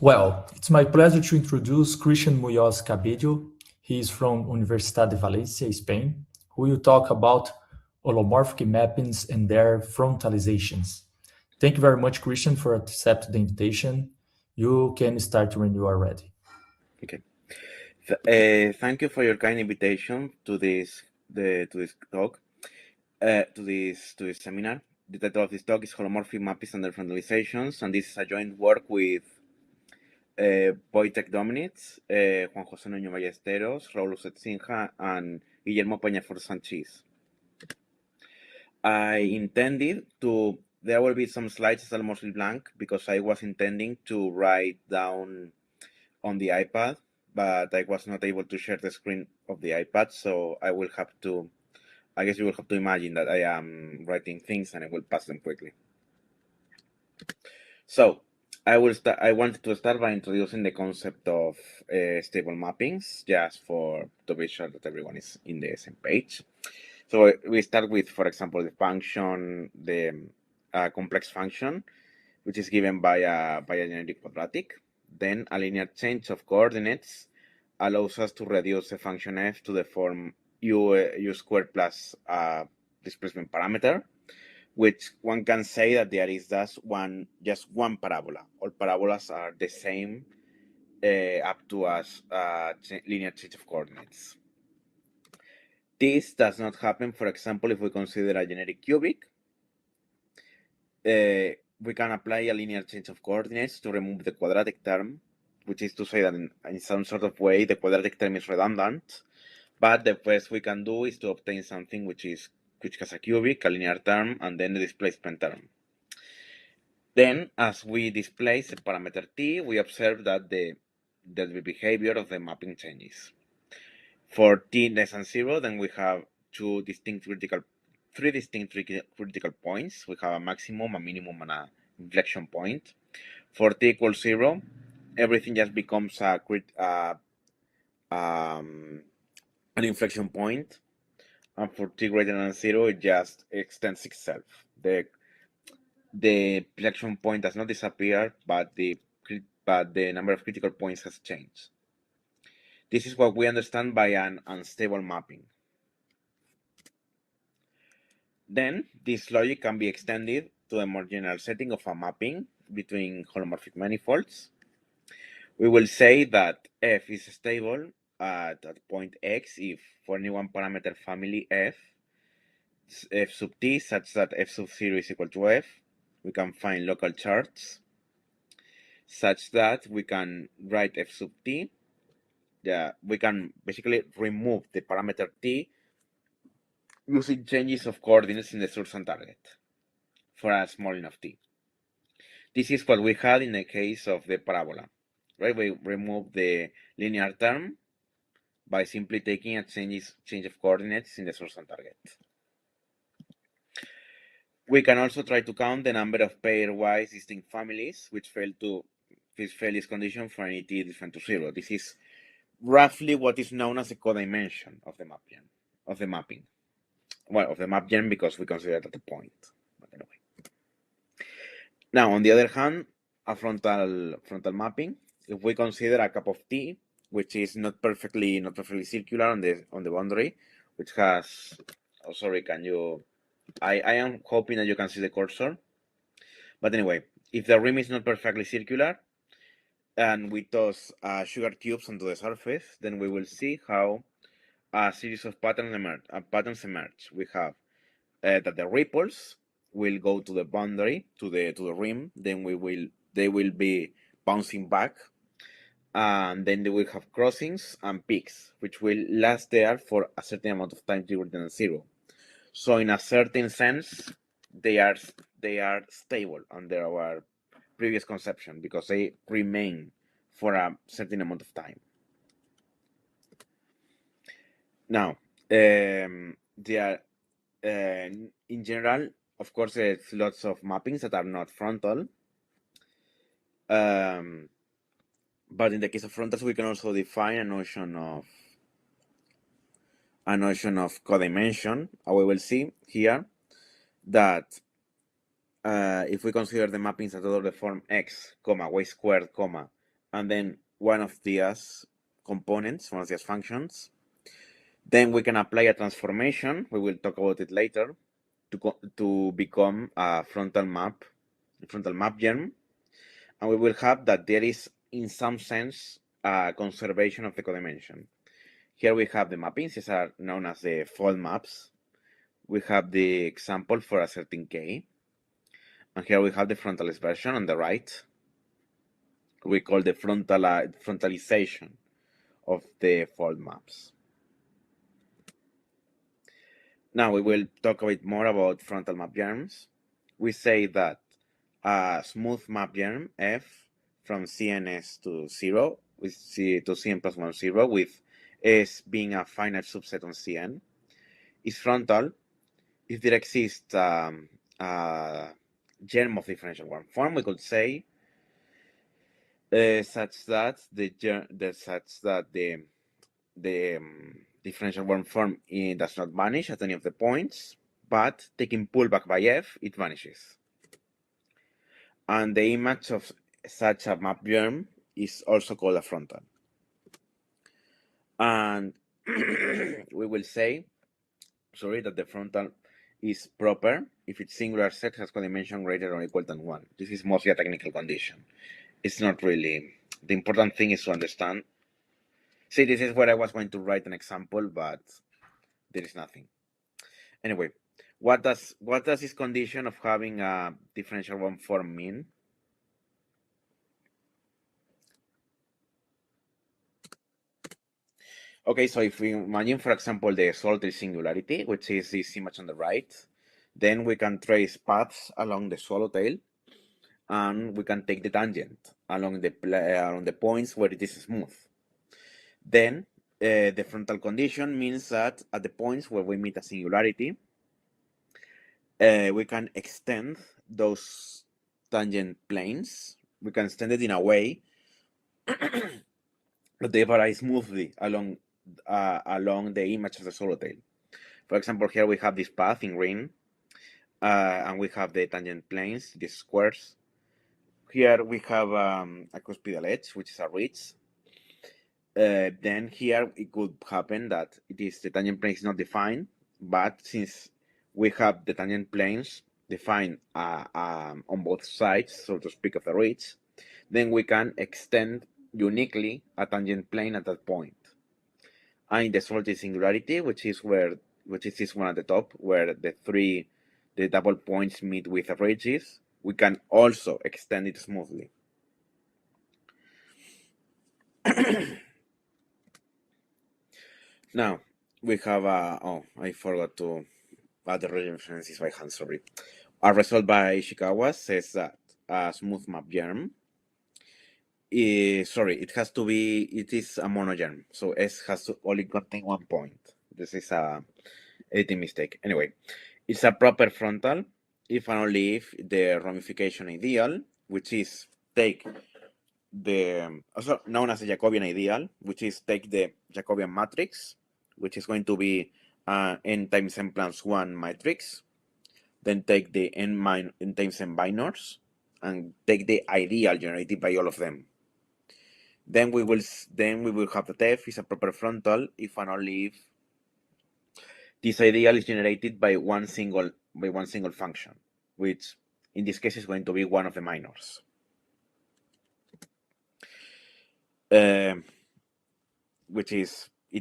Well, it's my pleasure to introduce Christian Muñoz-Cabello. He is from Universitat de València, Spain, who will talk about holomorphic mappings and their frontalisations. Thank you very much, Christian, for accepting the invitation. You can start when you are ready. Okay. Thank you for your kind invitation to this talk, to this seminar. The title of this talk is Holomorphic Mappings and Their Frontalisations, and this is a joint work with Wojtek Domnitz, Juan José Nuño Ballesteros, Raúl Setzinja, and Guillermo Peñafort Sanchez. I intended to, there will be some slides that are mostly blank because I was intending to write down on the iPad, but I was not able to share the screen of the iPad, so I will have to, I guess you will have to imagine that I am writing things and I will pass them quickly. So I wanted to start by introducing the concept of stable mappings, just to be sure that everyone is in the same page. So we start with, for example, the function, the complex function, which is given by a generic quadratic. Then a linear change of coordinates allows us to reduce the function f to the form u squared plus displacement parameter, which one can say that there is just one parabola. All parabolas are the same up to a linear change of coordinates. This does not happen, for example, if we consider a generic cubic. We can apply a linear change of coordinates to remove the quadratic term, which is to say that in some sort of way the quadratic term is redundant, but the best we can do is to obtain something which has a cubic, a linear term, and then the displacement term. Then, as we displace the parameter t, we observe that the behavior of the mapping changes. For t less than 0, then we have three distinct critical points. We have a maximum, a minimum, and an inflection point. For t equals 0, everything just becomes an inflection point. And for t greater than 0, it just extends itself. The inflection point does not disappear, but the number of critical points has changed. This is what we understand by an unstable mapping. Then this logic can be extended to a more general setting of a mapping between holomorphic manifolds. We will say that f is stable at point x if for any one parameter family f sub t such that f sub 0 is equal to f. We can find local charts such that we can write f sub t. We can basically remove the parameter t using changes of coordinates in the source and target for a small enough t. This is what we had in the case of the parabola, right? We remove the linear term by simply taking a change of coordinates in the source and target. We can also try to count the number of pairwise distinct families which fail this condition for any t different to 0. This is roughly what is known as the codimension of the mapping. Well, of the map gen, because we consider it at a point. But anyway. Now, on the other hand, a frontal mapping, if we consider a cup of tea, which is not perfectly circular on the boundary, which has, oh sorry, I am hoping that you can see the cursor. But anyway, if the rim is not perfectly circular, and we toss sugar cubes onto the surface, then we will see how a series of patterns emerge. We have that the ripples will go to the boundary, to the rim. Then they will be bouncing back, and then they will have crossings and peaks, which will last there for a certain amount of time greater than 0. So in a certain sense, they are stable under our previous conception because they remain for a certain amount of time. Now, there in general, of course, there's lots of mappings that are not frontal. But in the case of frontals, we can also define a notion of codimension. We will see here that if we consider the mappings that are of the form x, y squared, and then one of these components, one of these functions. Then we can apply a transformation, we will talk about it later, to become a frontal map germ, and we will have that there is, in some sense, a conservation of the codimension. Here we have the mappings, these are known as the fold maps. We have the example for a certain K, and here we have the frontalist version on the right. We call the frontalization of the fold maps. Now we will talk a bit more about frontal map germs. We say that a smooth map germ F from CNS to 0, with C to Cn plus 1, 0, with S being a finite subset on Cn, is frontal if there exists a germ of differential warm form. We could say such that the differential warm form does not vanish at any of the points, but taking pullback by F, it vanishes. And the image of such a map germ is also called a frontal. And we will say, that the frontal is proper if its singular set has codimension greater or equal than 1. This is mostly a technical condition. It's not really, the important thing is to understand. See, this is where I was going to write an example, but there is nothing. Anyway, what does this condition of having a differential warm form mean? Okay, so if we imagine, for example, the solitary singularity, which is this image on the right, then we can trace paths along the swallowtail, and we can take the tangent along the points where it is smooth. Then the frontal condition means that at the points where we meet a singularity, we can extend those tangent planes. We can extend it in a way that they vary smoothly along the image of the swallowtail. For example, here we have this path in green, and we have the tangent planes, these squares. Here we have a cuspidal edge, which is a ridge. Then here it could happen that the tangent plane is not defined, but since we have the tangent planes defined on both sides, so to speak, of the ridge, then we can extend uniquely a tangent plane at that point. And in the solitary singularity, which is this one at the top, where the double points meet with the ridges, we can also extend it smoothly. Now we have I forgot to add the references by hand, sorry. A result by Ishikawa says that a smooth map germ it is a monogerm, so S has to only contain 1 point. This is a editing mistake. Anyway, it's a proper frontal if and only if the ramification ideal, which is also known as the Jacobian ideal, which is take the Jacobian matrix, which is going to be n times n plus 1 matrix, then take the n times n binars, and take the ideal generated by all of them. Then we will have that F is a proper frontal if and only if this ideal is generated by one single function, which in this case is going to be one of the minors. It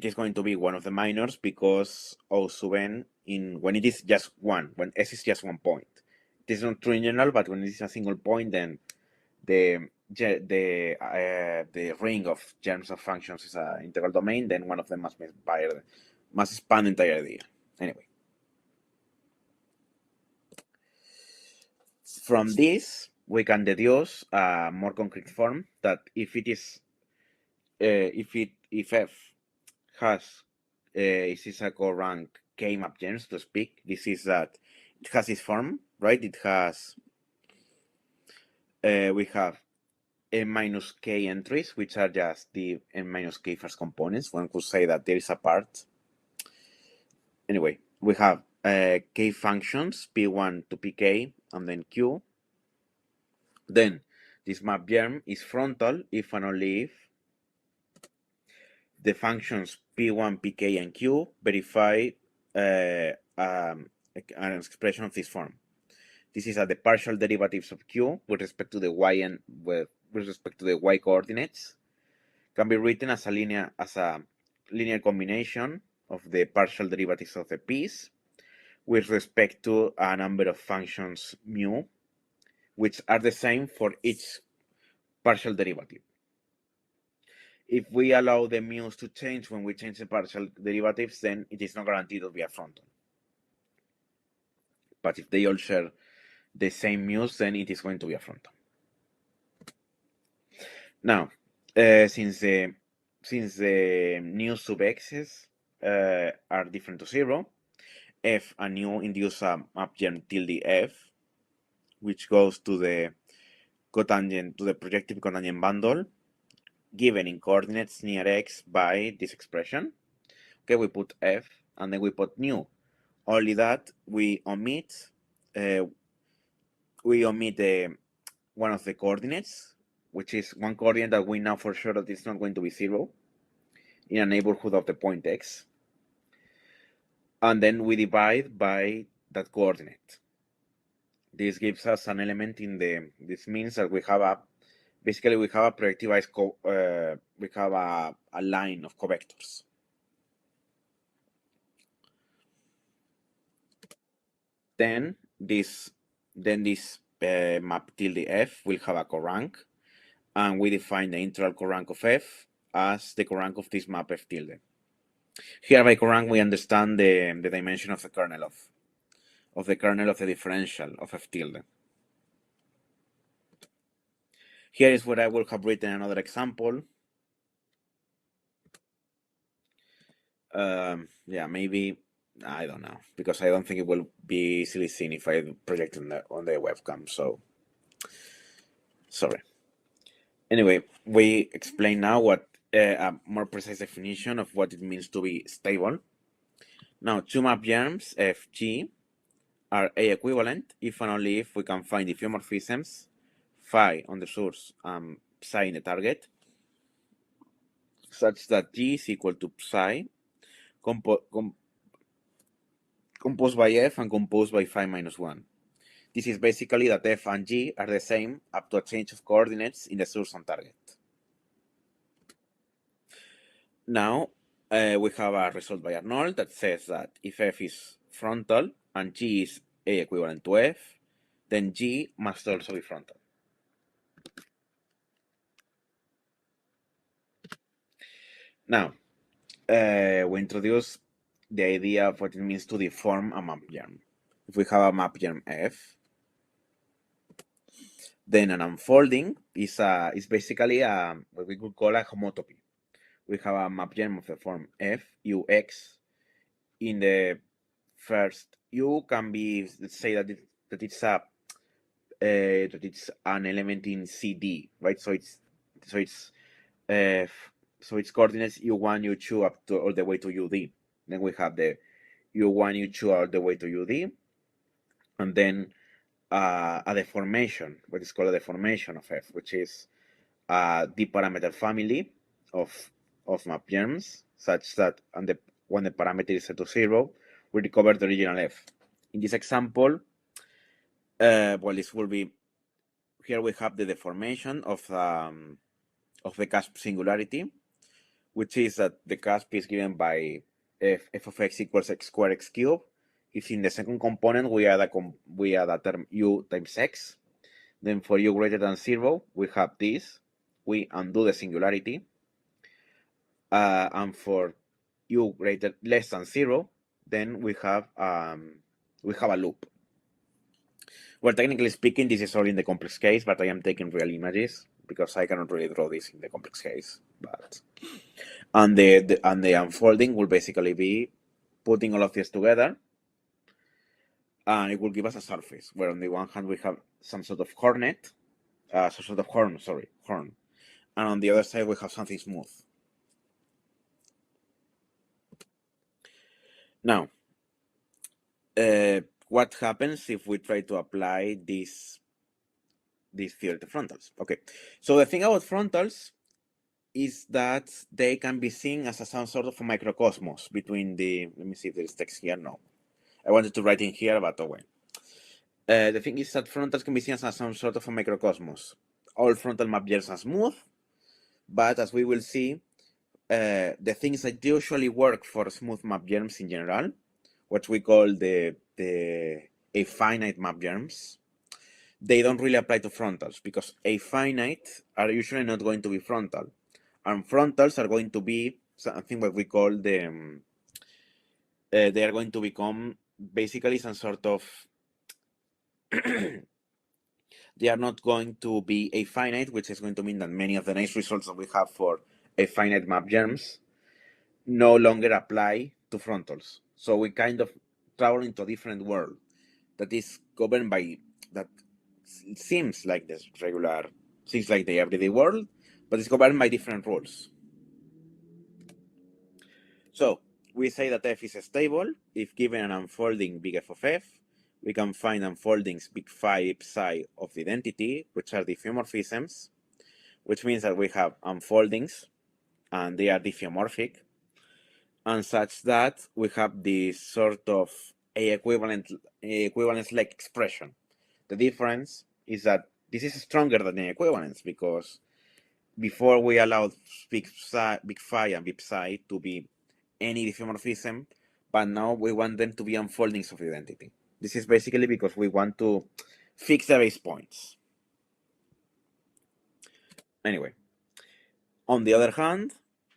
is going to be one of the minors because O sub n when it is just one, when S is just 1 point. It is not true in general, but when it is a single point, then the ring of germs of functions is an integral domain, then one of them must span the entire idea. Anyway. From this, we can deduce a more concrete form that if F has is a co-rank K map germ, so to speak, this is that it has this form, right? It has we have n minus k entries, which are just the n minus k first components. One could say that there is a part. Anyway, we have k functions, p1 to pk, and then q. Then this map germ is frontal if and only if the functions p1, pk, and q verify an expression of this form. This is that the partial derivatives of q with respect to the y and with respect to the y coordinates can be written as a linear combination of the partial derivatives of the p's with respect to a number of functions mu, which are the same for each partial derivative. If we allow the mu's to change when we change the partial derivatives, then it is not guaranteed to be a frontal. But if they all share the same mu's, then it is going to be a frontal. Now, since the nu sub x's are different to 0, f and nu induce a map germ tilde f, which goes to the projective cotangent bundle given in coordinates near x by this expression. Okay, we put f and then we put nu. Only that we omit one of the coordinates, which is one coordinate that we know for sure that it's not going to be 0 in a neighborhood of the point x. And then we divide by that coordinate. This gives us an element this means that we have a projectivized we have a line of covectors. Then this map tilde f will have a corank, and we define the integral corank of f as the corank of this map f tilde. Here by corank we understand the dimension of the kernel of the differential of f tilde. Here is where I will have written another example. Yeah, maybe, I don't know, because I don't think it will be easily seen if I project on the webcam, so sorry. Anyway, we explain now what a more precise definition of what it means to be stable. Now, two map germs Fg are A equivalent if and only if we can find diffeomorphisms phi on the source and psi in the target, such that G is equal to psi composed by F and composed by phi minus 1. This is basically that F and G are the same up to a change of coordinates in the source and target. Now, we have a result by Arnold that says that if F is frontal and G is A equivalent to F, then G must also be frontal. Now, we introduce the idea of what it means to deform a map germ. If we have a map germ F, then an unfolding is basically what we could call a homotopy. We have a map germ of the form F, Ux. In the first, U can be, let's say that it's an element in CD, right? So its coordinates U1, U2 up to all the way to UD. Then we have the U1, U2 all the way to UD, and then a deformation, what is called a deformation of F, which is a deep parameter family of map germs, such that when the parameter is set to 0, we recover the original F. In this example, this will be, here we have the deformation of the cusp singularity, which is that the cusp is given by f of x equals x squared x cubed. If in the second component we add a term u times x, then for u greater than 0, we have this. We undo the singularity. And for u less than 0, then we have a loop. Well, technically speaking, this is all in the complex case, but I am taking real images because I cannot really draw this in the complex case. And the unfolding will basically be putting all of this together, and it will give us a surface where on the one hand we have some sort of horn, and on the other side we have something smooth. Now, what happens if we try to apply this these theory of frontals. Okay, so the thing about frontals is that they can be seen as some sort of a microcosmos between the, let me see if there is text here, no. I wanted to write in here, but oh well. The thing is that frontals can be seen as some sort of a microcosmos. All frontal map gears are smooth, but as we will see, the things that usually work for smooth map germs in general, what we call the affinite map germs, they don't really apply to frontals because affinite are usually not going to be frontal, and frontals are going to be something what we call the they are going to become basically some sort of they are not going to be affinite, which is going to mean that many of the nice results that we have for affinite map germs no longer apply to frontals. So we kind of travel into a different world that is governed by, that seems like the everyday world, but it's governed by different rules. So we say that f is stable if given an unfolding big F of f, we can find unfoldings big phi psi of the identity, which are diffeomorphisms, which means that we have unfoldings and they are diffeomorphic, and such that we have this sort of equivalence-like expression. The difference is that this is stronger than the equivalence because before we allowed big phi and big psi to be any diffeomorphism, but now we want them to be unfoldings of the identity. This is basically because we want to fix the base points. Anyway, on the other hand,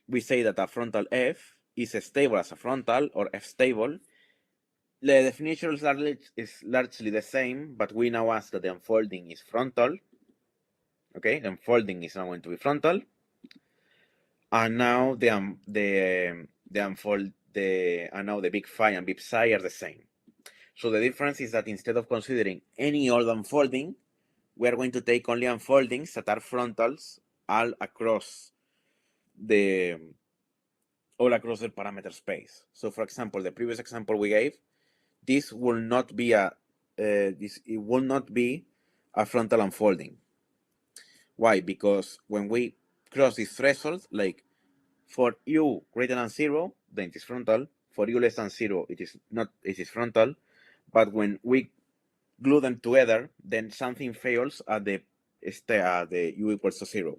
we say that a frontal F is stable as a frontal or F stable. The definition is largely the same, but we now ask that the unfolding is frontal. Okay, the unfolding is now going to be frontal, and now the big phi and big psi are the same. So the difference is that instead of considering any old unfolding, we are going to take only unfoldings that are frontals all across the parameter space. So for example, the previous example we gave, this will not be a frontal unfolding. Why? Because when we cross this threshold, like for u greater than 0, then it is frontal. For u less than 0, it is frontal. But when we glue them together, then something fails at the u equals to 0.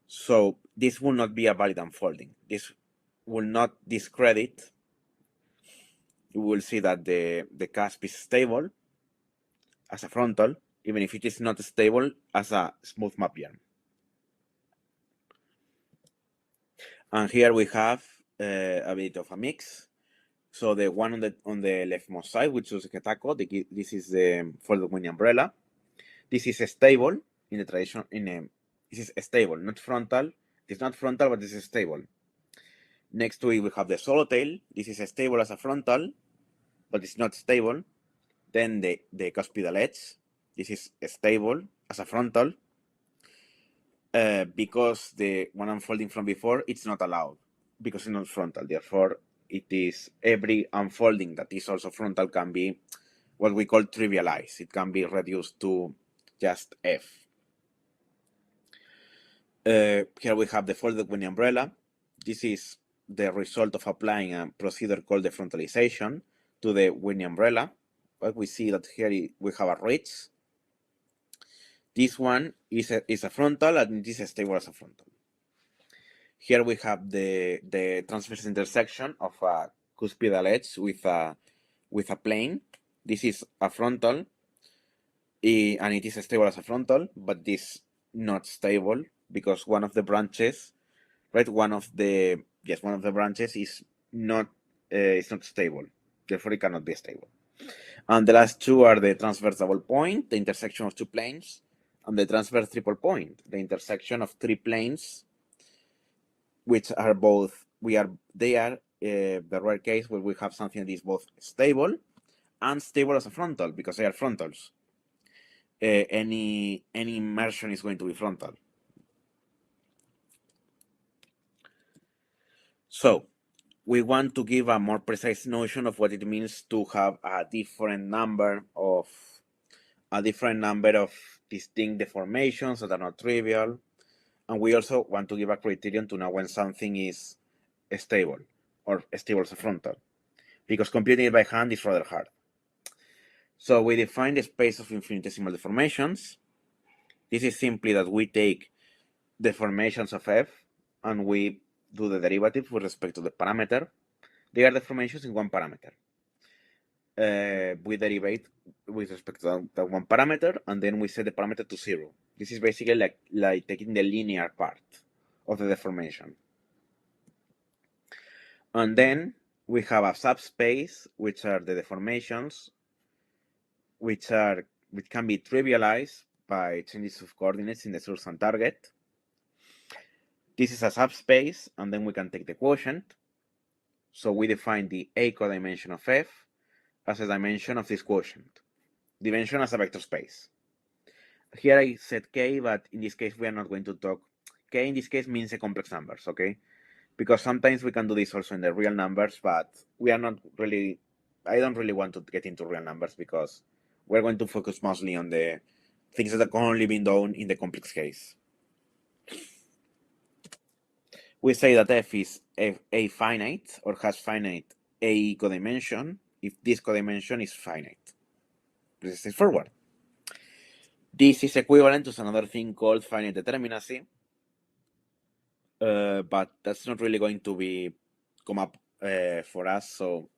So this will not be a valid unfolding. This will not discredit. You will see that the cusp is stable as a frontal, even if it is not stable as a smooth map germ. And here we have a bit of a mix. So the one on the leftmost side, which is Getaco, this is the folded wing umbrella. This is stable in the tradition. This is stable, not frontal. It's not frontal, but this is stable. Next to it, we have the swallowtail. This is stable as a frontal, but it's not stable. Then the cuspidal edge. This is stable as a frontal. Because the one unfolding from before, it's not allowed because it's not frontal. Therefore, it is every unfolding that is also frontal can be what we call trivialized. It can be reduced to just F. Here we have the folded wing umbrella. This is the result of applying a procedure called the frontalization to the wing umbrella. But we see that here we have a ridge. This one is a frontal and this is stable as a frontal. Here we have the transverse intersection of a cuspidal edge with a plane. This is a frontal, and it is stable as a frontal, but this is not stable because one of the branches, right? One of the branches is not stable. Therefore, it cannot be stable. And the last two are the transverse double point, the intersection of two planes, and the transverse triple point, the intersection of three planes, which are both, the rare case where we have something that is both stable and stable as a frontal because they are frontals. Any immersion is going to be frontal. So we want to give a more precise notion of what it means to have a different number of a different number of distinct deformations that are not trivial. And we also want to give a criterion to know when something is stable or stable as a frontal, because computing it by hand is rather hard. So we define the space of infinitesimal deformations. This is simply that we take deformations of f and we do the derivative with respect to the parameter. They are deformations in one parameter. We derivate with respect to that one parameter, and then we set the parameter to 0. This is basically like taking the linear part of the deformation. And then we have a subspace, which are the deformations which can be trivialized by changes of coordinates in the source and target. This is a subspace, and then we can take the quotient. So we define the A codimension of f as a dimension of this quotient, dimension as a vector space. Here I said k, but in this case we are not going to talk. K in this case means the complex numbers, okay? Because sometimes we can do this also in the real numbers, but we are not really, I don't really want to get into real numbers because we're going to focus mostly on the things that can only be done in the complex case. We say that f is a finite or has finite a codimension if this codimension is finite. This is straightforward. This is equivalent to another thing called finite determinacy, but that's not really going to come up for us. So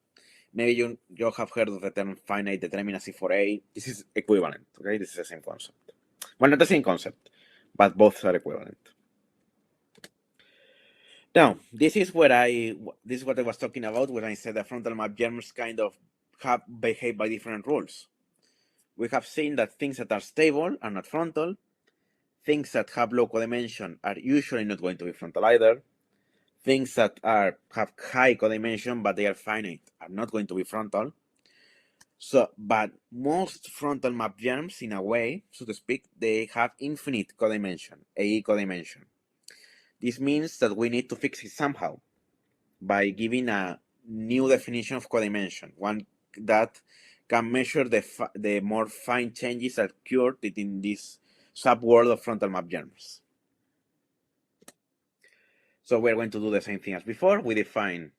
maybe you have heard of the term finite determinacy for A. This is equivalent, okay? This is the same concept. Well, not the same concept, but both are equivalent. Now, this is what I was talking about when I said that frontal map germs kind of behave by different rules. We have seen that things that are stable are not frontal. Things that have low codimension are usually not going to be frontal either. Things that have high codimension but they are finite are not going to be frontal. So, but most frontal map germs, in a way, so to speak, they have infinite codimension, AE codimension. This means that we need to fix it somehow by giving a new definition of codimension, one that can measure the more fine changes that occurred in this subworld of frontal map germs. So we're going to do the same thing as before. We define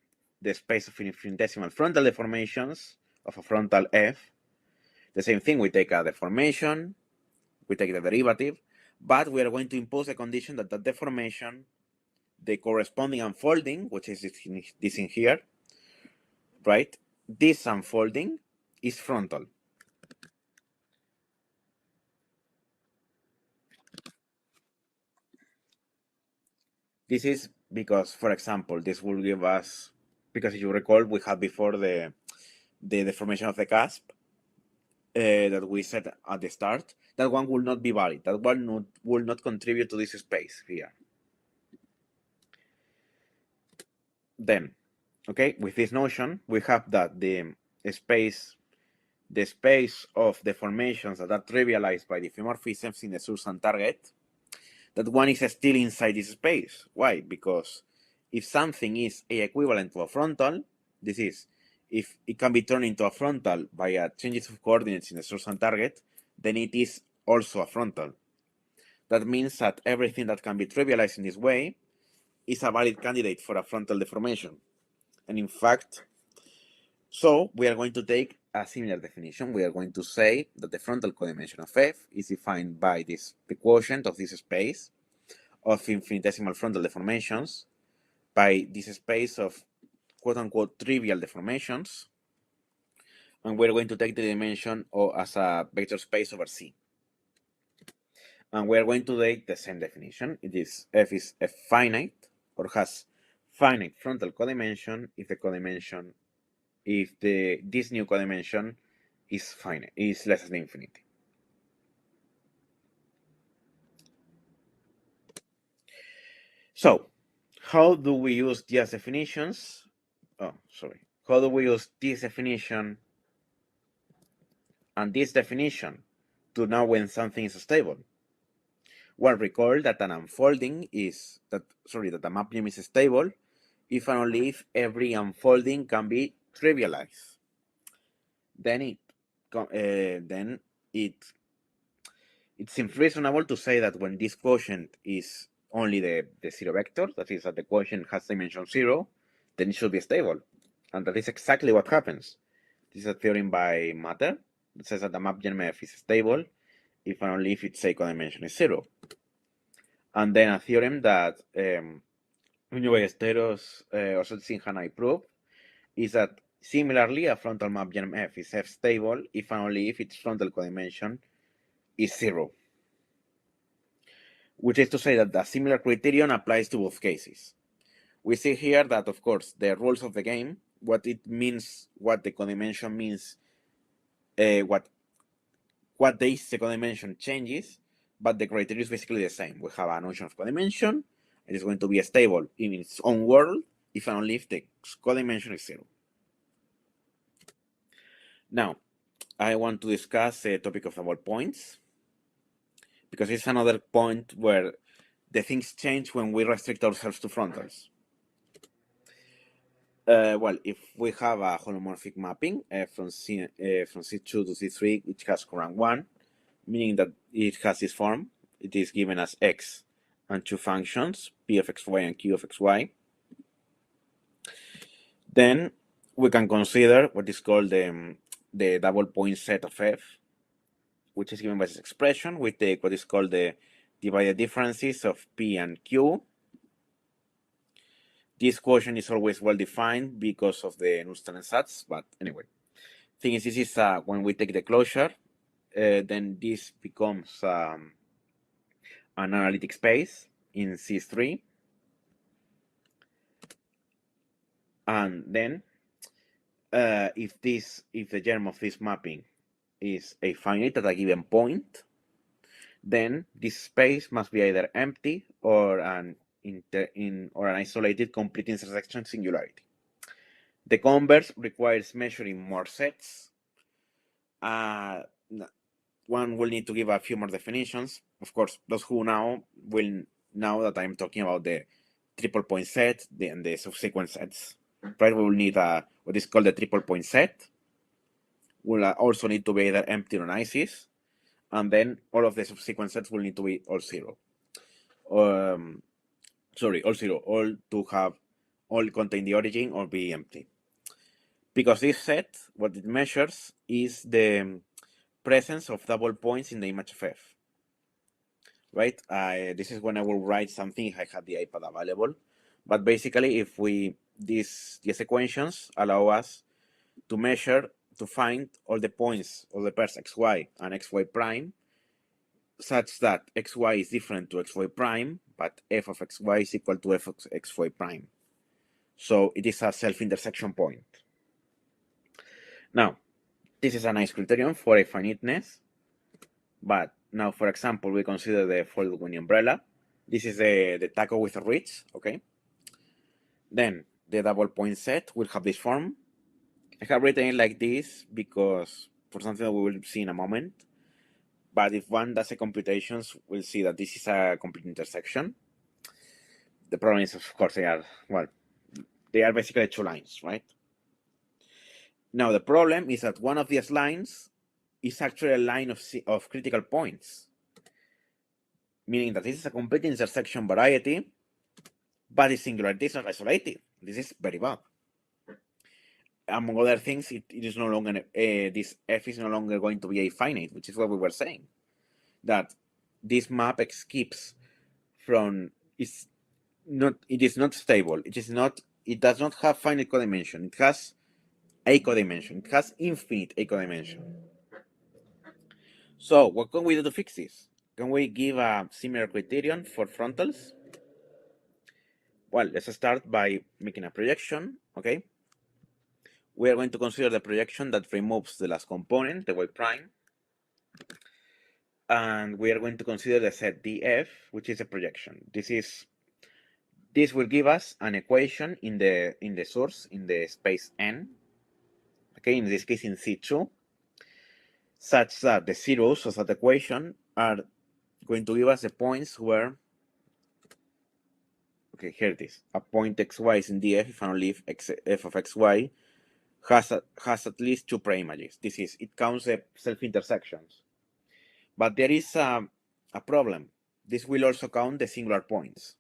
the space of infinitesimal frontal deformations of a frontal f. The same thing, we take a deformation, we take the derivative, but we are going to impose a condition that that deformation, the corresponding unfolding, which is this in here, right? This unfolding is frontal. This is because, for example, this will give us, because if you recall, we had before the deformation of the cusp that we set at the start. That one will not be valid. That one will not contribute to this space here. Then, okay, with this notion, we have that the space of deformations that are trivialized by diffeomorphisms in the source and target, that one is still inside this space. Why? Because if something is A equivalent to a frontal, this is, if it can be turned into a frontal by a changes of coordinates in the source and target, then it is also a frontal. That means that everything that can be trivialized in this way is a valid candidate for a frontal deformation. And in fact, so we are going to take a similar definition. We are going to say that the frontal codimension of f is defined by the quotient of this space of infinitesimal frontal deformations by this space of quote-unquote trivial deformations, and we're going to take the dimension as a vector space over C. And we're going to take the same definition. It is f is a finite or has finite frontal codimension if this new codimension is finite, is less than infinity. So, how do we use these definitions? How do we use this definition and this definition to know when something is stable? Well, recall that an unfolding that a map germ is stable if and only if every unfolding can be trivialized. Then it it seems reasonable to say that when this quotient is only the zero vector, that is that the quotient has dimension 0, then it should be stable. And that is exactly what happens. This is a theorem by Matter that says that the map GenMF is stable if and only if its A codimension is 0. And then a theorem that Muñoz-Cabello, Orsotsin and I proved is that similarly a frontal map GenMF is F-stable if and only if its frontal codimension is 0. Which is to say that the similar criterion applies to both cases. We see here that, of course, the rules of the game, what it means, what the codimension means, what this codimension changes, but the criteria is basically the same. We have a notion of codimension. It is going to be stable in its own world if and only if the codimension is 0. Now, I want to discuss the topic of double points, because it's another point where the things change when we restrict ourselves to frontals. Well, if we have a holomorphic mapping from C2 to C3, which has rank 1, meaning that it has this form, it is given as x and two functions, p of xy and q of xy, then we can consider what is called the double point set of f, which is given by this expression. We take what is called the divided differences of p and q. This quotient is always well defined because of the Nullstellensatz sats, but anyway. Thing is, this is when we take the closure, then this becomes an analytic space in C3. And then if the germ of this mapping is a finite at a given point, then this space must be either empty or an isolated complete intersection singularity. The converse requires measuring more sets. One will need to give a few more definitions. Of course, those who know will know that I'm talking about the triple point set and the subsequent sets. Right, we will need what is called the triple point set. We'll also need to be either empty or an-ISIS, and then all of the subsequent sets will need to be all 0. All 0, all contain the origin or be empty. Because this set, what it measures is the presence of double points in the image of F. Right? This is when I will write something if I had the iPad available. But basically, if these equations allow us to measure, to find all the points of the pairs xy and xy prime, such that xy is different to xy prime, but f of xy is equal to f of xy prime. So it is a self-intersection point. Now, this is a nice criterion for a finiteness, but now, for example, we consider the folded Winnie umbrella. This is the taco with a ridge, okay? Then the double point set will have this form. I have written it like this because for something that we will see in a moment. But if one does the computations, we'll see that this is a complete intersection. The problem is, of course, they are basically two lines, right? Now, the problem is that one of these lines is actually a line of critical points, meaning that this is a complete intersection variety, but the singularity is not isolated. This is very bad. Among other things, it is no longer this f is no longer going to be a finite, which is what we were saying, that this map skips from it is not stable. It does not have finite codimension. It has a codimension. It has infinite a codimension. So what can we do to fix this? Can we give a similar criterion for frontals? Well, let's start by making a projection, okay? We are going to consider the projection that removes the last component, the y prime. And we are going to consider the set df, which is a projection. This will give us an equation in the source, in the space n, okay, in this case in C2, such that the zeros of that equation are going to give us the points where, okay, here it is, a point xy is in df if and only if f of xy has at least two preimages. It counts the self-intersections. But there is a problem. This will also count the singular points.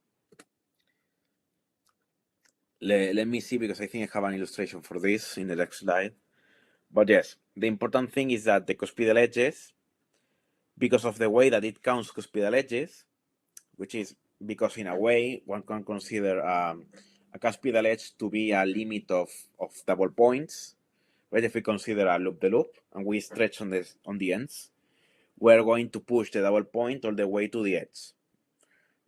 Let me see, because I think I have an illustration for this in the next slide. But yes, the important thing is that the cuspidal edges, because of the way that it counts cuspidal edges, which is because in a way one can consider a cuspidal edge to be a limit of double points, right? If we consider a loop-the-loop and we stretch on the ends, we're going to push the double point all the way to the edge,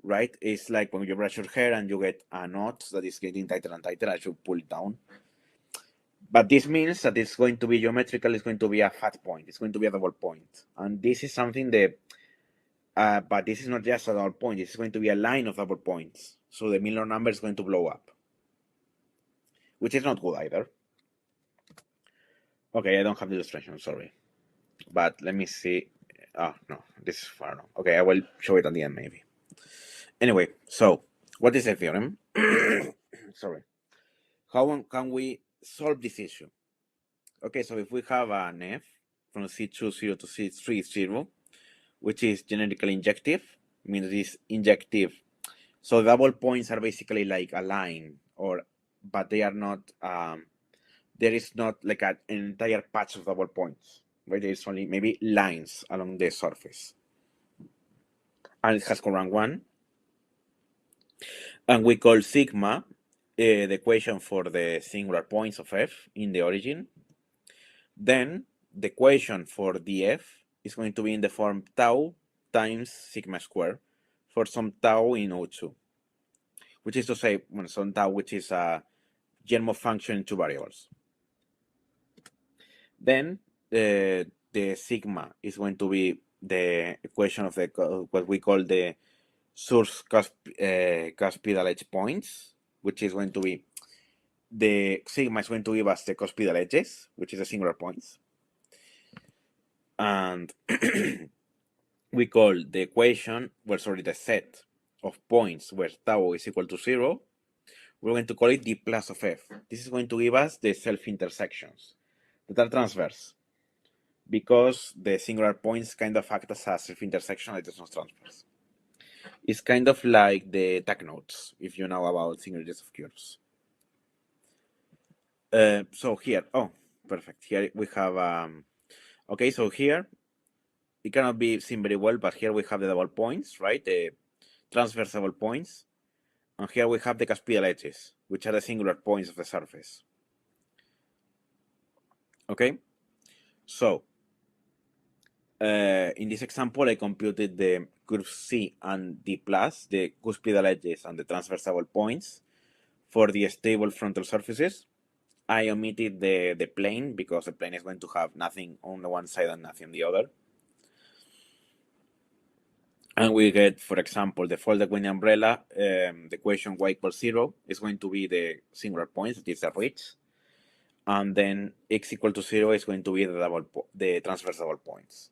right? It's like when you brush your hair and you get a knot that is getting tighter and tighter as you pull it down. But this means that it's going to be geometrical, it's going to be a fat point, it's going to be a double point. And this is something that, but this is not just a double point, it's going to be a line of double points. So the Miller number is going to blow up, which is not good either. Okay, I don't have the illustration, sorry. But let me see. Oh, no, this is far enough. Okay, I will show it at the end maybe. Anyway, so what is the theorem? Sorry. How can we solve this issue? Okay, so if we have an f from C20 to C30, which is generically injective, means it is injective. So double points are basically like a line, but they are not, there is not like an entire patch of double points, right? There is only maybe lines along the surface. And it has rank 1. And we call sigma the equation for the singular points of f in the origin. Then the equation for df is going to be in the form tau times sigma squared for some tau in O2, which is to say, some tau which is a Yermov function in 2 variables. Then the sigma is going to be the equation of what we call the source cuspidal edge points, which is going to be the sigma is going to give us the cuspidal edges, which is the singular points. And we call the equation, the set of points where tau is equal to 0, we're going to call it d plus of f. This is going to give us the self-intersections that are transverse, because the singular points kind of act as a self-intersection that is not transverse. It's kind of like the tag nodes, if you know about singularities of curves. So here, oh, perfect. Here we have, okay, so here, it cannot be seen very well, but here we have the double points, right? The transverse double points. And here we have the cuspidal edges, which are the singular points of the surface. Okay? So, in this example, I computed the curves C and D+, the cuspidal edges and the transverse double points for the stable frontal surfaces. I omitted the plane, because the plane is going to have nothing on the one side and nothing on the other. And we get, for example, the folded wing umbrella, the equation y equals 0 is going to be the singular points, that is the ridge. And then x equal to 0 is going to be the transverse double points.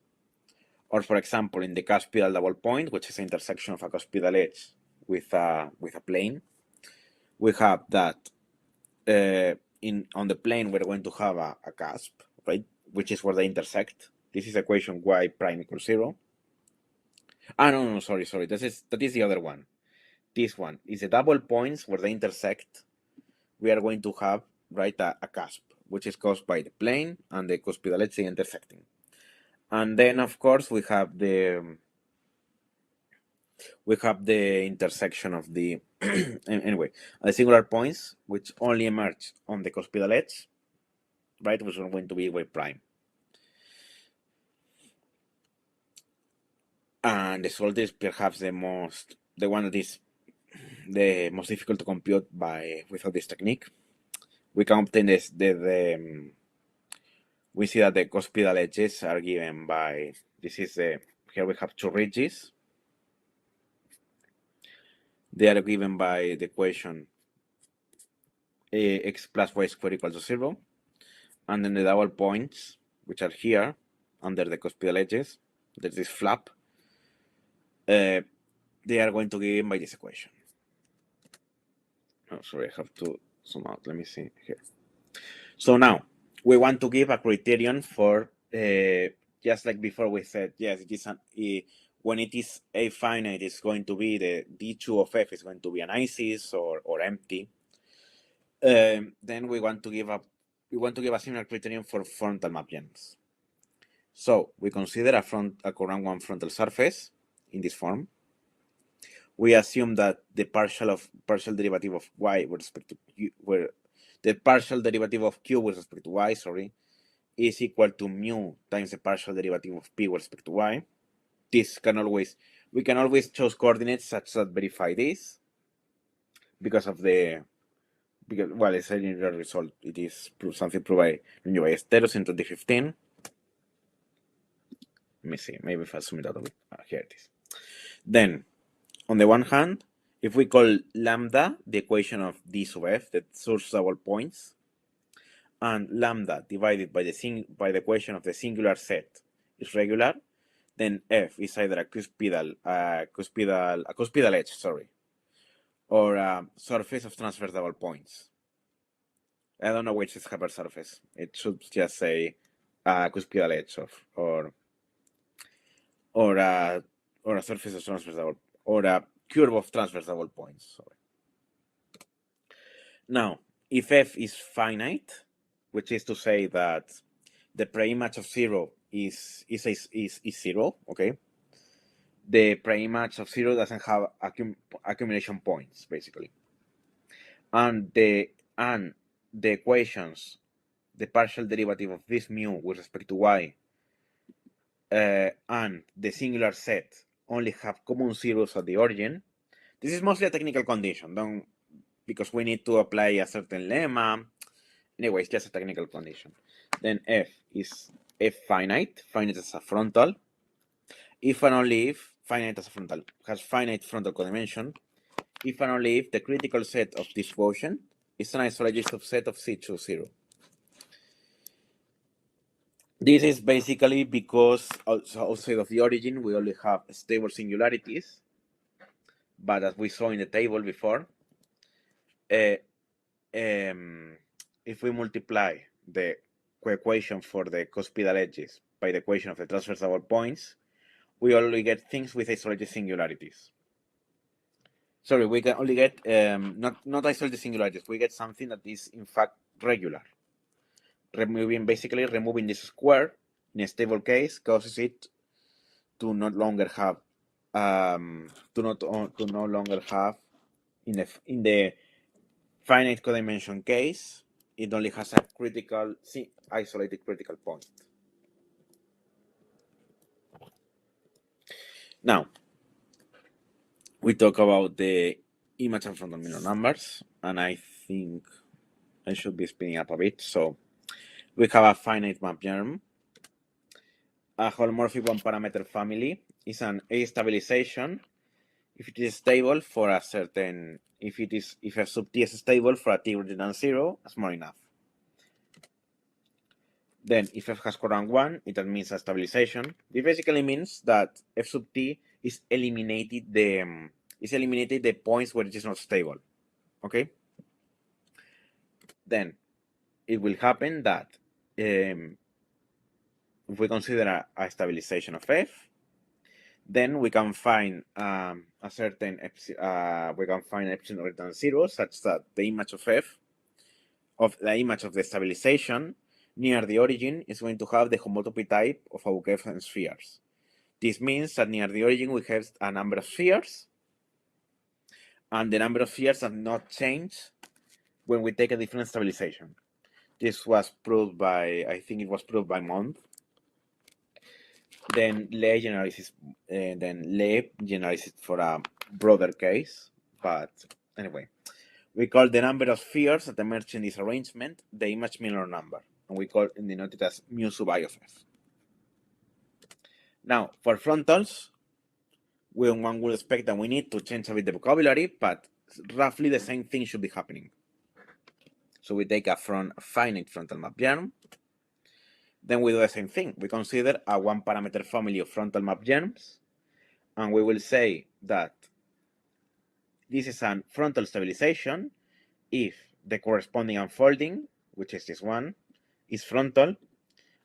Or, for example, in the cuspidal double point, which is the intersection of a cuspidal edge with a plane, we have that on the plane we're going to have a cusp, right, which is where they intersect. This is equation y prime equals 0. No, sorry. That is the other one. This one is the double points where they intersect. We are going to have, right, a cusp, which is caused by the plane and the cuspidal edge intersecting. And then, of course, we have the intersection of the anyway, the singular points, which only emerge on the cuspidal edge, right, which are going to be y prime. And the result is perhaps the one that is the most difficult to compute without this technique. We can obtain this. We see that the cuspidal edges are given by here we have 2 ridges. They are given by the equation x plus y squared equals to 0, and then the double points, which are here under the cuspidal edges, there's this flap. They are going to be given by this equation. Oh, sorry, I have to zoom out. Let me see here. So now we want to give a criterion for just like before we said, yes, it is when it is a finite, it's going to be the D2 of f is going to be an ISIS or empty. Then we want to give a similar criterion for frontal map gems. So we consider a current one frontal surface in this form. We assume that the partial derivative of y with respect to q, the partial derivative of q with respect to y, is equal to mu times the partial derivative of p with respect to y. We can always choose coordinates such that verify this because it's a linear result. It is something proved by Esteros in 2015. Let me see, maybe if I zoom it out a bit. Here it is. Then, on the one hand, if we call lambda the equation of d sub f, that source double points, and lambda divided by the equation of the singular set is regular, then f is either a cuspidal edge, or a surface of transverse double points. I don't know which is hypersurface. It should just say a cuspidal edge or a surface of transverse double, or a curve of transverse double points. Now, if f is finite, which is to say that the preimage of 0 is 0, okay? The preimage of 0 doesn't have accumulation points, basically. And the equations, the partial derivative of this mu with respect to y, and the singular set only have common zeros at the origin. This is mostly a technical condition, because we need to apply a certain lemma. Anyway, it's just a technical condition. Then f is f finite as a frontal. If and only if finite as a frontal has finite frontal codimension, if and only if the critical set of this quotient is an isolated subset of C2 0. This is basically because outside of the origin we only have stable singularities, but as we saw in the table before, if we multiply the equation for the cuspidal edges by the equation of the transverse double points, we only get things with isolated singularities. Sorry, we can only get not isolated singularities. We get something that is in fact regular. Basically removing this square in a stable case causes it to no longer have in the finite codimension case, it only has a isolated critical point. Now, we talk about the image and frontal minor numbers, and I think I should be speeding up a bit. So we have a finite map germ. A holomorphic one parameter family is an A stabilization if it is stable for a certain, if f sub t is stable for a t greater than 0, small enough. Then if f has corank 1, it means a stabilization. This basically means that f sub t is eliminated the points where it is not stable. Okay? Then it will happen that if we consider a stabilization of f, then we can find a certain we can find epsilon greater than 0, such that the image of f, of the image of the stabilization near the origin, is going to have the homotopy type of Aukev spheres. This means that near the origin we have a number of spheres, and the number of spheres does not change when we take a different stabilization. This was proved by, I think it was proved by Mond. Then Le generalizes it for a broader case, but anyway, we call the number of spheres that emerge in this arrangement the image Miller number, and we denote it as mu sub I of f. Now, for frontals, one would expect that we need to change a bit the vocabulary, but roughly the same thing should be happening. So we take a finite frontal map germ. Then we do the same thing. We consider a one parameter family of frontal map germs, and we will say that this is a frontal stabilization if the corresponding unfolding, which is this one, is frontal,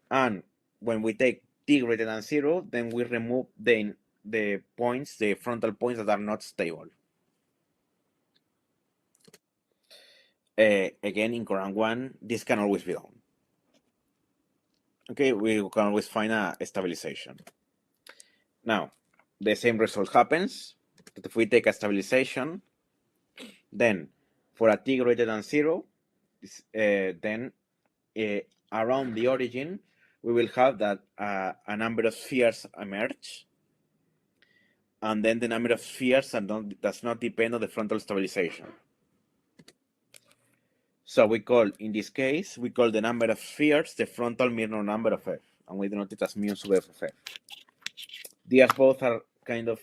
and when we take t greater than 0, then we remove the points, the frontal points that are not stable. Again, in Corang 1, this can always be done. Okay, we can always find a stabilization. Now, the same result happens, that if we take a stabilization, then for a t greater than 0, then around the origin, we will have that a number of spheres emerge, and then the number of spheres does not depend on the frontal stabilization. So we call, in this case, we call the number of spheres the frontal minor number of f, and we denote it as mu sub f of f. These both are kind of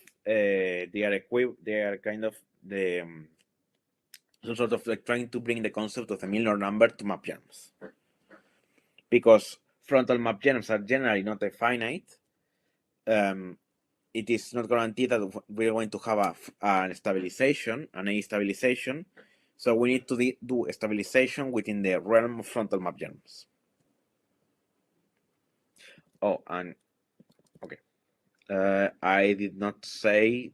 some sort of like trying to bring the concept of the minor number to map germs, because frontal map germs are generally not finite. It is not guaranteed that we're going to have a stabilization, an A stabilization. So we need to do a stabilization within the realm of frontal map germs. Oh, and okay. I did not say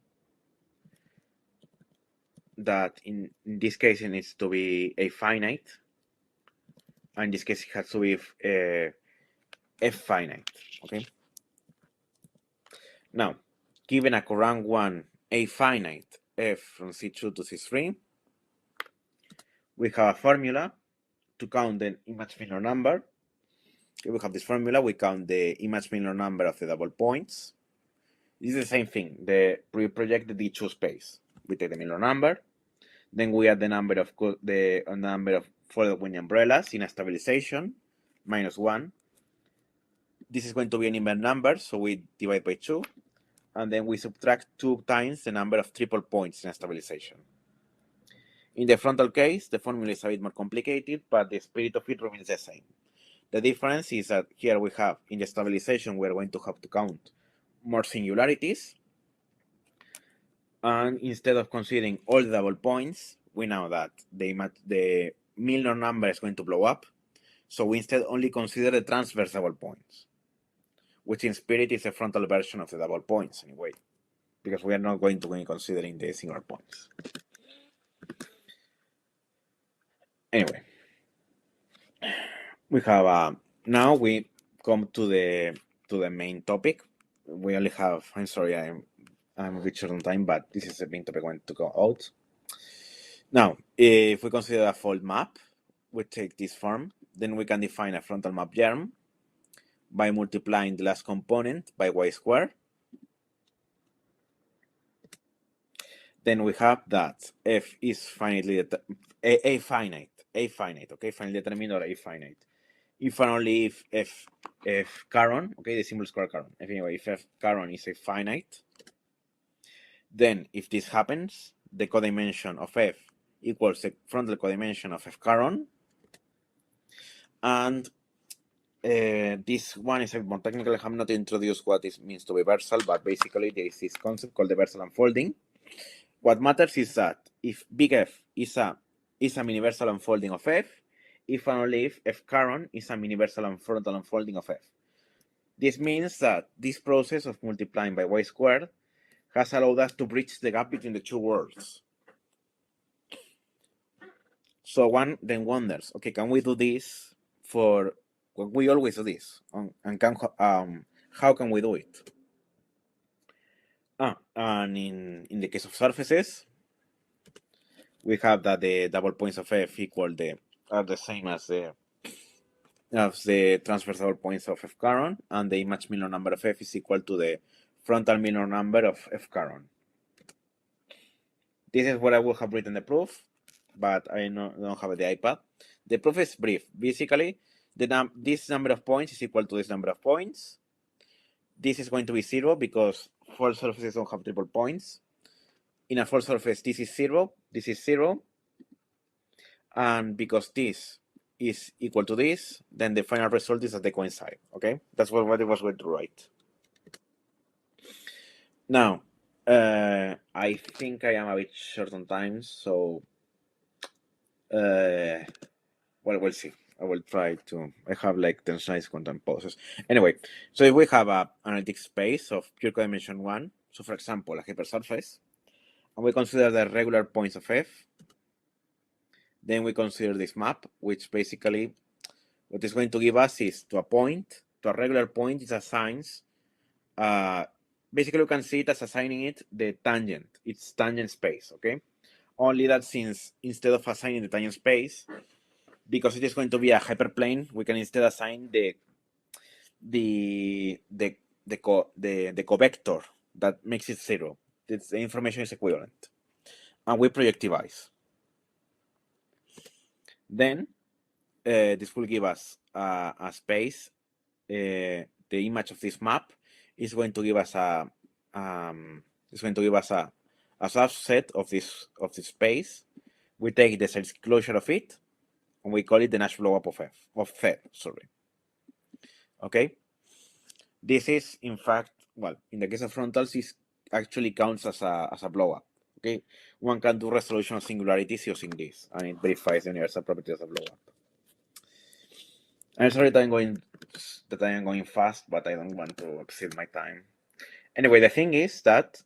that in this case it needs to be a finite. And in this case it has to be f finite. Okay. Now, given a Corang 1 a finite f from C2 to C3, we have a formula to count the image minor number. If we have this formula, we count the image minor number of the double points. This is the same thing. We project the D2 space. We take the minor number, then we add the number of folded wing umbrellas in a stabilization, -1. This is going to be an even number, so we divide by 2, and then we subtract 2 times the number of triple points in a stabilization. In the frontal case, the formula is a bit more complicated, but the spirit of it remains the same. The difference is that here we have, in the stabilization, we're going to have to count more singularities. And instead of considering all the double points, we know that the minor number is going to blow up. So we instead only consider the transverse double points, which in spirit is a frontal version of the double points anyway, because we are not going to be considering the singular points. Anyway, we have now we come to the main topic. We only have, I'm sorry, I'm a bit short on time, but this is the main topic I want to go out. Now, if we consider a fold map, we take this form, then we can define a frontal map germ by multiplying the last component by y squared. Then we have that f is finitely a finite, okay, finitely determined or a finite. If and only if f caron, okay, the symbol is called caron. Anyway, if f caron is a finite, then if this happens, the codimension of f equals the frontal codimension of f caron, and this one is a bit more technical. I have not introduced what it means to be versal, but basically there is this concept called the versal unfolding. What matters is that if big F is a miniversal unfolding of F, if and only if F caron is a miniversal and frontal unfolding of F. This means that this process of multiplying by y squared has allowed us to bridge the gap between the two worlds. So one then wonders, okay, can we do this for, well, we always do this, and how can we do it? And in the case of surfaces, we have that the double points of F are the same as the transverse double points of F caron, and the image minor number of F is equal to the frontal minor number of F caron. This is what I would have written the proof, but I don't have the iPad. The proof is brief. Basically, this number of points is equal to this number of points. This is going to be 0 because fold surfaces don't have triple points. In a fold surface, this is 0, this is 0. And because this is equal to this, then the final result is that they coincide, okay? That's what it was going to write. Now, I think I am a bit short on time, so, well, we'll see. I will try to, I have like 10 slides content poses. Anyway, so if we have a analytic space of pure codimension 1, so for example, a hypersurface, and we consider the regular points of F, then we consider this map, which basically what it's going to give us is to a regular point, it assigns, basically we can see it as assigning it the tangent, its tangent space, okay? Only that since instead of assigning the tangent space, because it is going to be a hyperplane, we can instead assign the covector that makes it 0. The information is equivalent. And we projectivize. Then this will give us a space. The image of this map is going to give us a subset of this space. We take the size closure of it, and we call it the Nash blowup of Z. Sorry. Okay. This is in fact, well, in the case of frontals, this actually counts as a blowup. Okay, one can do resolution of singularities using this, and it verifies the universal properties of blowup. I'm sorry that I am going fast, but I don't want to exceed my time. Anyway, the thing is that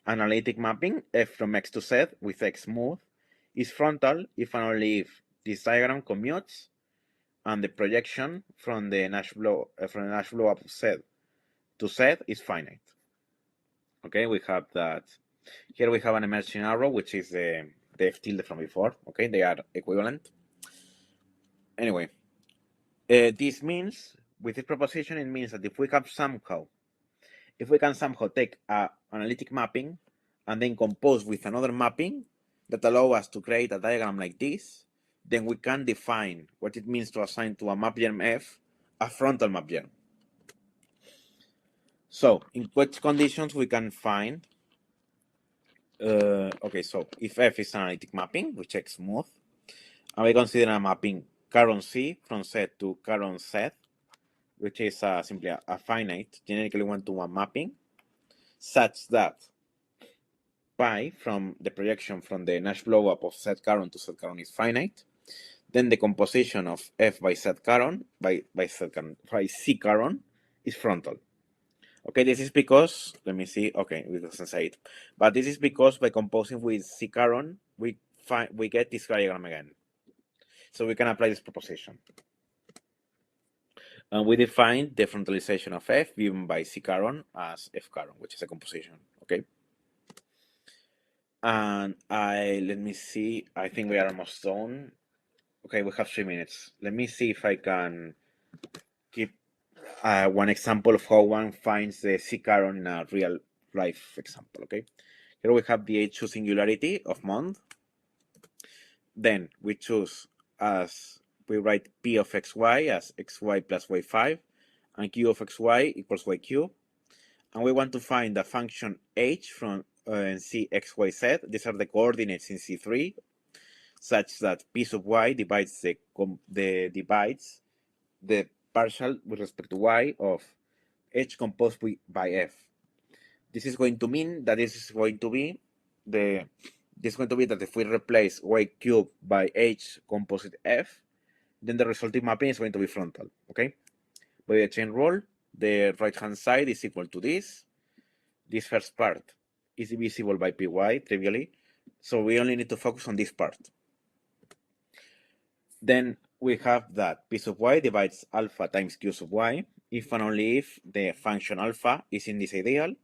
analytic mapping F from X to Z with X smooth is frontal if and only if this diagram commutes and the projection from the Nash blowup Z to Z is finite. Okay, we have that. Here we have an emerging arrow, which is the F tilde from before. Okay, they are equivalent. Anyway, this means, with this proposition, it means that if we can somehow take an analytic mapping and then compose with another mapping that allow us to create a diagram like this, then we can define what it means to assign to a map germ F a frontal map germ. So, in which conditions we can find? Okay, so if F is an analytic mapping, we check smooth, and we consider a mapping caron C from Z to caron Z, which is simply a finite, generically one-to-one mapping, such that pi from the projection from the Nash blowup of Z caron to Z caron is finite. Then the composition of F by Z caron, by C caron is frontal. Okay, this is because, let me see, okay, it doesn't say it, but this is because by composing with C caron, we get this diagram again. So we can apply this proposition. And we define the frontalization of F given by C caron as F caron, which is a composition, okay? And let me see, I think we are almost done. Okay, we have 3 minutes. Let me see if I can keep one example of how one finds the C caron in a real life example, okay? Here we have the H2 singularity of Mond. Then we choose we write P of xy as xy plus y5 and Q of xy equals yq. And we want to find the function H from C xyz. These are the coordinates in C3, such that P sub y divides the partial with respect to y of H composed by F. This is going to mean that this is going to be that if we replace y cubed by H composite F, then the resulting mapping is going to be frontal, okay? By the chain rule, the right-hand side is equal to this. This first part is divisible by Py, trivially, so we only need to focus on this part. Then we have that P sub y divides alpha times Q sub y, if and only if the function alpha is in this ideal.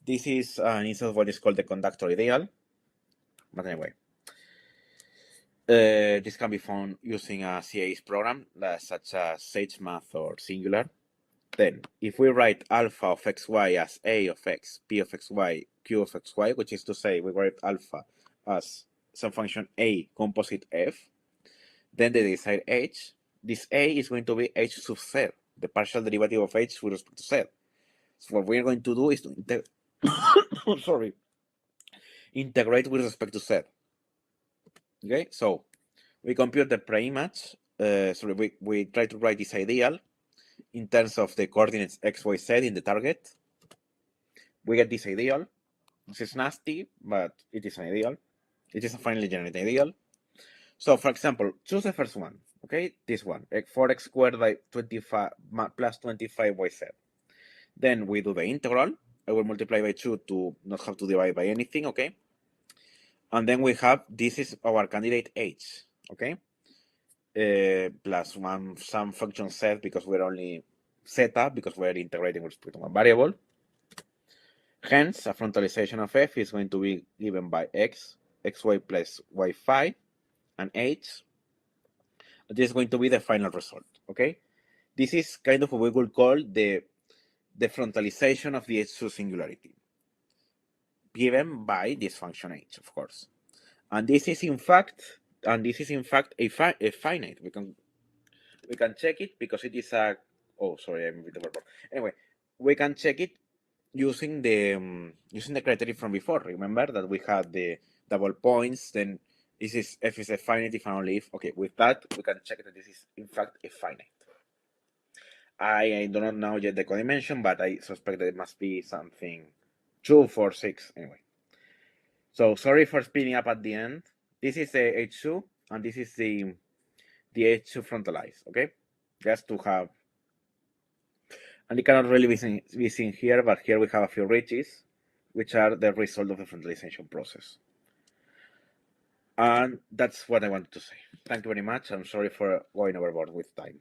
This is an instance of what is called the conductor ideal. But anyway, this can be found using a CAS program such as SageMath or Singular. Then, if we write alpha of xy as a of x, p of xy, q of xy, which is to say we write alpha as some function a composite f, then the desired h, this a is going to be h sub z, the partial derivative of h with respect to z. So what we're going to do is to integrate with respect to z. Okay, so we compute the pre-image. We try to write this ideal in terms of the coordinates x, y, z in the target. We get this ideal. This is nasty, but it is an ideal. It is a finally generated ideal. So, for example, choose the first one. Okay, this one, 4x squared by 25 plus 25y7. Then we do the integral. I will multiply by 2 to not have to divide by anything, okay? And then we have, this is our candidate h, okay? Plus some function set because we're only zeta, because we're integrating with respect to one variable. Hence, a frontalization of f is going to be given by x, xy plus y5, and h. This is going to be the final result, okay? This is kind of what we would call the frontalization of the H2 singularity, given by this function h, of course. And this is in fact a finite. We can check it because it is a. Oh, sorry, I'm a bit overboard. Anyway, we can check it using the criteria from before. Remember that we had the double points. Then this is f is a finite if and only if. Okay, with that we can check that this is in fact a finite. I do not know yet the codimension, but I suspect that it must be something 2, 4, 6. Anyway. So sorry for speeding up at the end. This is the H2, and this is the H2 frontalized, okay? Just to have, and it cannot really be seen here, but here we have a few ridges, which are the result of the frontalization process. And that's what I wanted to say. Thank you very much. I'm sorry for going overboard with time.